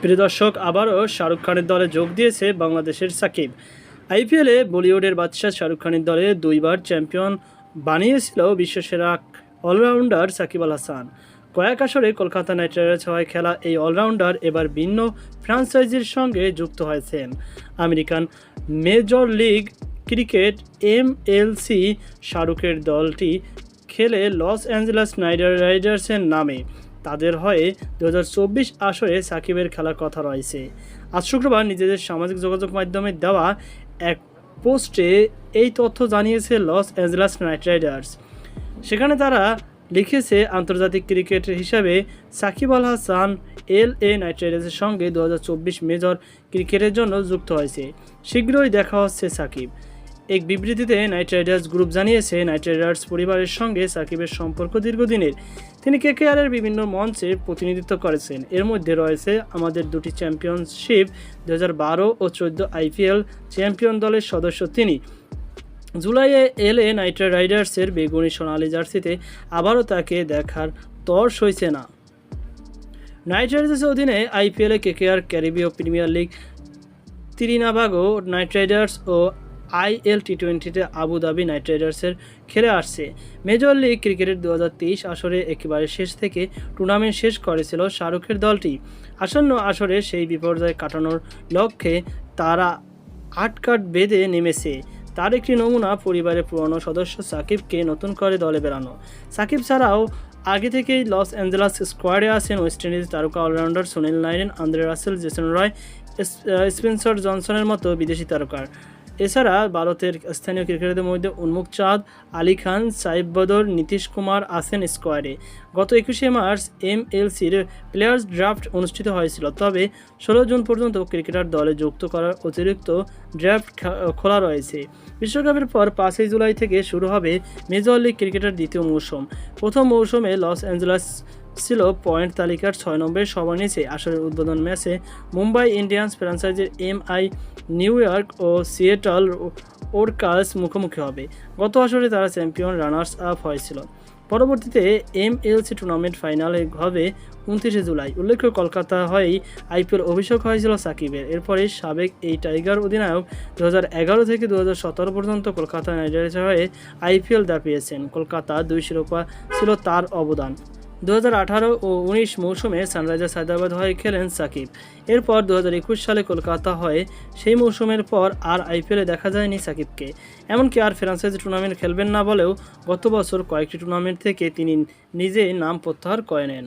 প্রিয় দর্শক, আবারও শাহরুখ খানের দলে যোগ দিয়েছে বাংলাদেশের সাকিব। আইপিএলে বলিউডের বাদশা শাহরুখ খানের দলে দুইবার চ্যাম্পিয়ন বানিয়েছিল বিশ্বসেরা অলরাউন্ডার সাকিব আল হাসান। কয়েক আসরে কলকাতা নাইট রাইডার্স হয়ে খেলা এই অলরাউন্ডার এবার ভিন্ন ফ্র্যাঞ্চাইজির সঙ্গে যুক্ত হয়েছেন। American major league cricket MLC শাহরুখের দলটি খেলে লস অ্যাঞ্জেলেস নাইট রাইডার্সের নামে। তাদের হয়ে 2024 আসরে সাকিবের খেলার কথা রয়েছে। আজ শুক্রবার নিজেদের সামাজিক যোগাযোগ মাধ্যমে দেওয়া এক পোস্টে এই তথ্য জানিয়েছে লস অ্যাঞ্জেলেস নাইট রাইডার্স। সেখানে তারা লিখেছে, আন্তর্জাতিক ক্রিকেট হিসাবে সাকিব আল হাসান LA নাইট রাইডার্সের সঙ্গে 2024 মেজর ক্রিকেটের জন্য যুক্ত হয়েছে। শীঘ্রই দেখা হচ্ছে সাকিব। এক বিবৃতিতে নাইট রাইডার্স গ্রুপ জানিয়েছে, নাইট রাইডার্স পরিবারের সঙ্গে সাকিবের সম্পর্ক দীর্ঘদিনের। তিনি KKR'ের বিভিন্ন মঞ্চে প্রতিনিধিত্ব করেছেন। এর মধ্যে রয়েছে আমাদের দুটি চ্যাম্পিয়নশিপ, 2012 ও 14 IPL চ্যাম্পিয়ন দলের সদস্য তিনি। জুলাইয়ে LA নাইট রাইডার্সের বেগুনি সোনালী জার্সিতে আবারও তাকে দেখার তর সইছে না। নাইট রাইডার্সের অধীনে IPL-এ KKR, ক্যারিবীয় Premier League Trinbago Knight Riders ও IL T20-তে আবুধাবি নাইট রাইডার্সের খেলে আসছে। মেজর লিগ ক্রিকেটের 2023 আসরে একেবারে শেষ থেকে টুর্নামেন্ট শেষ করেছিল শাহরুখের দলটি। আসন্ন আসরে সেই বিপর্যয় কাটানোর লক্ষ্যে তারা আটকাট বেঁধে নেমেছে। তার একটি নমুনা পরিবারের পুরনো সদস্য সাকিবকে নতুন করে দলে বেরানো। সাকিব ছাড়াও আগে থেকেই লস অ্যাঞ্জেলেস স্কোয়াডে আছেন ওয়েস্ট ইন্ডিজ তারকা allrounder Sunil Narine, Andre Russell, Jason Roy, Spencer জনসনের মতো বিদেশি তারকার। এছাড়া ভারতের স্থানীয় ক্রিকেটারদের মধ্যে উন্মুক চাঁদ, আলী খান, সাইব বদর, নীতিশ কুমার আছেন স্কোয়াডে। গত 21শে মার্চ MLCর প্লেয়ার্স ড্রাফট অনুষ্ঠিত হয়েছিল, তবে 16 জুন পর্যন্ত ক্রিকেটার দলে যুক্ত করার অতিরিক্ত ড্রাফট খোলা রয়েছে। বিশ্বকাপের পর 5 জুলাই থেকে শুরু হবে মেজর লিগ ক্রিকেটের দ্বিতীয় মৌসুম। প্রথম মৌসুমে লস অ্যাঞ্জেলেস ছিল পয়েন্ট তালিকার 6 নম্বরে সবার নিচে। আসরের উদ্বোধন ম্যাচে মুম্বাই ইন্ডিয়ান্স ফ্র্যাঞ্চাইজির MI নিউ ইয়র্ক ও সিয়েটল ওরকালস মুখোমুখি হবে। গত আসরে তারা চ্যাম্পিয়ন রানার্স আপ হয়েছিল। পরবর্তীতে MLC টুর্নামেন্ট ফাইনালে হবে 29 জুলাই। উল্লেখ্য, কলকাতা হয়েই IPL অভিষেক হয়েছিল সাকিবের। এরপরে সাবেক এই টাইগার অধিনায়ক 2011 থেকে 2017 পর্যন্ত কলকাতা নাইট রাইডার্সের হয়ে IPL দাপিয়েছেন। কলকাতা 2 শিরোপা ছিল তার অবদান। 2018 ও 19 মৌসুমে সানরাইজার্স হায়দ্রাবাদ হয়ে খেলেন সাকিব। এরপর 2021 সালে কলকাতা হয়ে সেই মৌসুমের পর আর IPL-এ দেখা যায়নি সাকিবকে। এমনকি আর ফ্র্যাঞ্চাইজি টুর্নামেন্ট খেলবেন না বলেও গত বছর কয়েকটি টুর্নামেন্ট থেকে তিনি নিজেই নাম প্রত্যাহার করে নেন।